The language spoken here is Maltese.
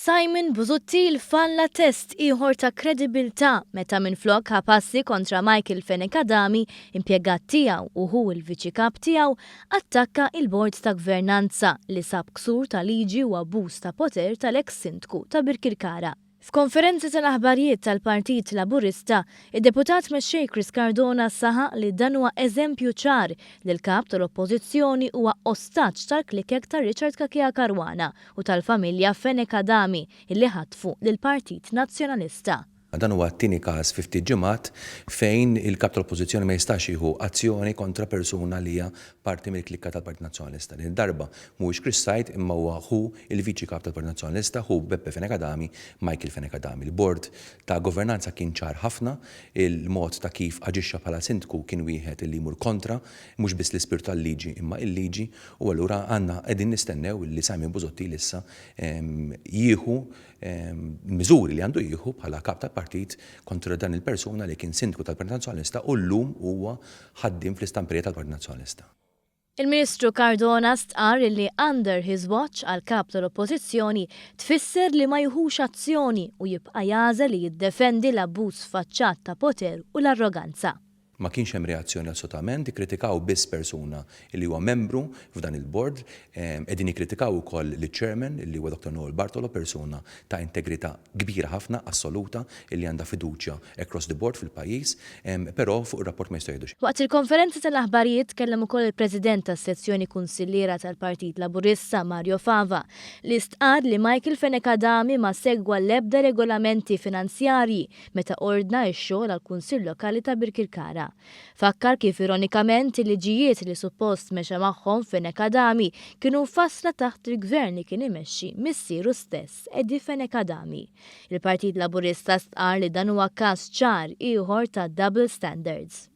Simon Busuttil falla test ieħor ta' kredibilità meta minflok ħapassi kontra Michael Fenekadami, impjegat tiegħu u hu l-viċi kap tiegħu, attakka il-bord ta' gvernanza li sab ksur ta' liġi u abbuż ta' poter tal-eks sindku ta' Birkirkara. F'konferenzi tal-aħbarijiet tal-Partit Laburista, id-deputat mexxej Chris Cardona saħaq li dan huwa eżempju ċar li l-kap tal-Oppożizzjoni huwa ostaġġ tal-klikek ta' Richard Kakija Caruana u tal-familja Fenekadami illi ħatfu lill-Partit Nazzjonalista. Dan huwa t-tieni każ fi ftit ġimgħat fejn il-kap tal-Oppożizzjoni ma jistax jieħu azzjoni kontra persuna li hija parti mill-klikka tal-Partit Nazzjonalista. Din darba mhuwiex Chris Said imma huwa hu il-viċi kap tal-Partit Nazzjonalista, hu Beppe Fenekadami, Michael Fenekadami. Il-bord ta' governanza kien ċar ħafna, il-mod ta' kif aġixxa bħala sindku kien wieħed li jmur kontra mhux biss l-ispirtu tal-liġi imma il-liġi u allura għandna qegħdin nistennew li Simon Busuttil issa jieħu miżuri li għandu jieħu bħala kap tal-partit kontra dan il-persuna li kien sindku tal-Partit Nazzjonalista u llum huwa ħaddiem fl-istamperija tal-Partit Nazzjonalista. Il-Ministru Cardona stqar li under his watch għal kap tal-Oppożizzjoni tfisser li ma jieħux azzjoni u jibqa' jażel li jiddefendi l-abbuż faċċat ta' poter u l-arroganza. Ma kienx hemm reazzjoni assolutament, ikkritikaw biss persuna li huwa membru f'dan il-bord, qegħdin jikkritikaw ukoll l-chairman li huwa Dr. Noel Bartolo, persuna ta' integrità kbira ħafna, assoluta, li għandha fiduċja across the board fil-pajjiż, però fuq ir-rapport ma jistgħu jgħidux. Waqt il-konferenza tal-aħbarijiet kellem ukoll il-President tas-sezzjoni kunsilliera tal-Partit Laburista Mario Fava li stqar li Michael Fenekadami ma segwa l-ebda regolamenti finanzjarji meta ordna x-xogħol għall-Kunsill Lokali ta' Birkirkara. Fakkar kif ironikament il-liġijiet li suppost mexa magħhom Fenekadami kienu fasla taħt il-gvern li kien imexxi missieru stess Eddie Fenekadami. Il-Partit Laburista stqar li dan huwa każ ċar ieħor ta' double standards.